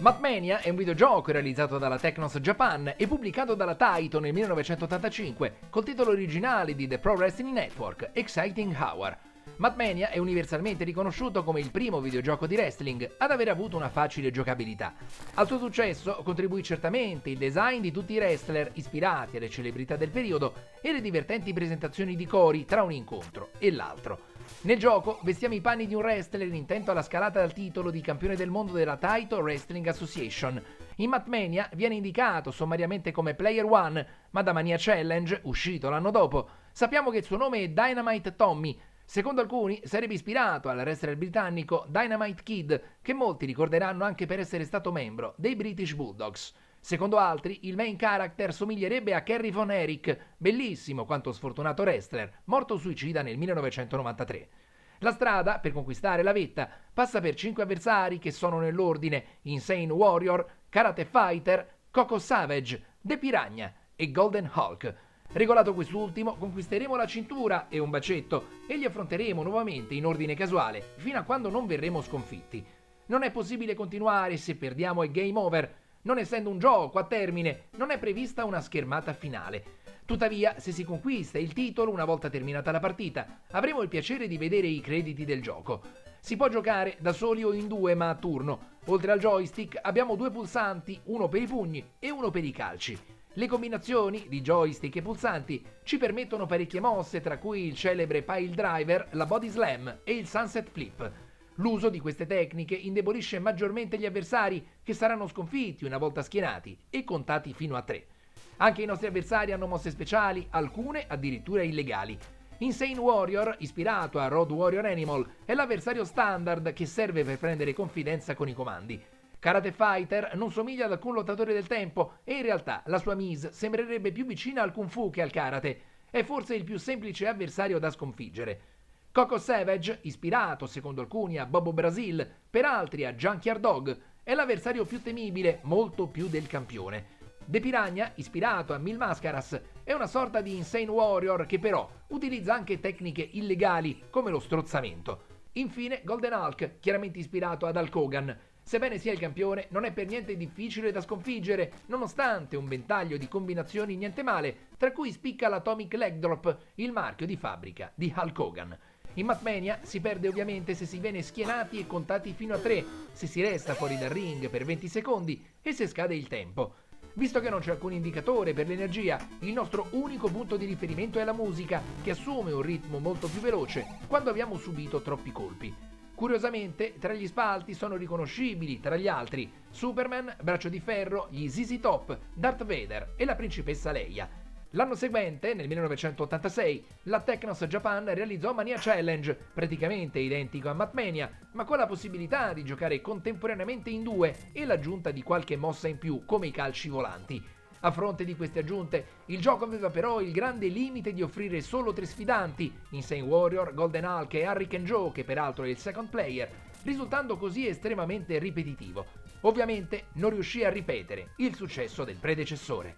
Matmania è un videogioco realizzato dalla Technos Japan e pubblicato dalla Taito nel 1985 col titolo originale di The Pro Wrestling Network, Exciting Hour. Matmania è universalmente riconosciuto come il primo videogioco di wrestling ad aver avuto una facile giocabilità. Al suo successo contribuì certamente il design di tutti i wrestler ispirati alle celebrità del periodo e le divertenti presentazioni di cori tra un incontro e l'altro. Nel gioco vestiamo i panni di un wrestler intento alla scalata al titolo di campione del mondo della Taito Wrestling Association. In Matmania viene indicato sommariamente come Player One, ma da Mania Challenge, uscito l'anno dopo, sappiamo che il suo nome è Dynamite Tommy. Secondo alcuni sarebbe ispirato al wrestler britannico Dynamite Kid, che molti ricorderanno anche per essere stato membro dei British Bulldogs. Secondo altri, il main character somiglierebbe a Kerry Von Erich, bellissimo quanto sfortunato wrestler, morto suicida nel 1993. La strada, per conquistare la vetta, passa per 5 avversari che sono nell'ordine Insane Warrior, Karate Fighter, Coco Savage, The Piranha e Golden Hulk. Regolato quest'ultimo, conquisteremo la cintura e un bacetto e li affronteremo nuovamente in ordine casuale, fino a quando non verremo sconfitti. Non è possibile continuare se perdiamo è game over. Non essendo un gioco a termine, non è prevista una schermata finale. Tuttavia, se si conquista il titolo una volta terminata la partita, avremo il piacere di vedere i crediti del gioco. Si può giocare da soli o in due, ma a turno. Oltre al joystick abbiamo 2 pulsanti, uno per i pugni e uno per i calci. Le combinazioni di joystick e pulsanti ci permettono parecchie mosse, tra cui il celebre pile driver, la body slam e il sunset flip. L'uso di queste tecniche indebolisce maggiormente gli avversari, che saranno sconfitti una volta schienati e contati fino a 3. Anche i nostri avversari hanno mosse speciali, alcune addirittura illegali. Insane Warrior, ispirato a Road Warrior Animal, è l'avversario standard che serve per prendere confidenza con i comandi. Karate Fighter non somiglia ad alcun lottatore del tempo e in realtà la sua mise sembrerebbe più vicina al Kung Fu che al Karate. È forse il più semplice avversario da sconfiggere. Coco Savage, ispirato secondo alcuni a Bobo Brazil, per altri a Junkyard Dog, è l'avversario più temibile, molto più del campione. The Piranha, ispirato a Mil Mascaras, è una sorta di Insane Warrior che però utilizza anche tecniche illegali come lo strozzamento. Infine Golden Hulk, chiaramente ispirato ad Hulk Hogan. Sebbene sia il campione, non è per niente difficile da sconfiggere, nonostante un ventaglio di combinazioni niente male, tra cui spicca l'Atomic Leg Drop, il marchio di fabbrica di Hulk Hogan. In Matmania si perde ovviamente se si viene schienati e contati fino a 3, se si resta fuori dal ring per 20 secondi e se scade il tempo. Visto che non c'è alcun indicatore per l'energia, il nostro unico punto di riferimento è la musica, che assume un ritmo molto più veloce quando abbiamo subito troppi colpi. Curiosamente, tra gli spalti sono riconoscibili, tra gli altri, Superman, Braccio di Ferro, gli ZZ Top, Darth Vader e la principessa Leia. L'anno seguente, nel 1986, la Technos Japan realizzò Mania Challenge, praticamente identico a Matmania, ma con la possibilità di giocare contemporaneamente in 2 e l'aggiunta di qualche mossa in più, come i calci volanti. A fronte di queste aggiunte, il gioco aveva però il grande limite di offrire solo 3 sfidanti, Insane Warrior, Golden Hulk e Hurricane Joe, che peraltro è il second player, risultando così estremamente ripetitivo. Ovviamente non riuscì a ripetere il successo del predecessore.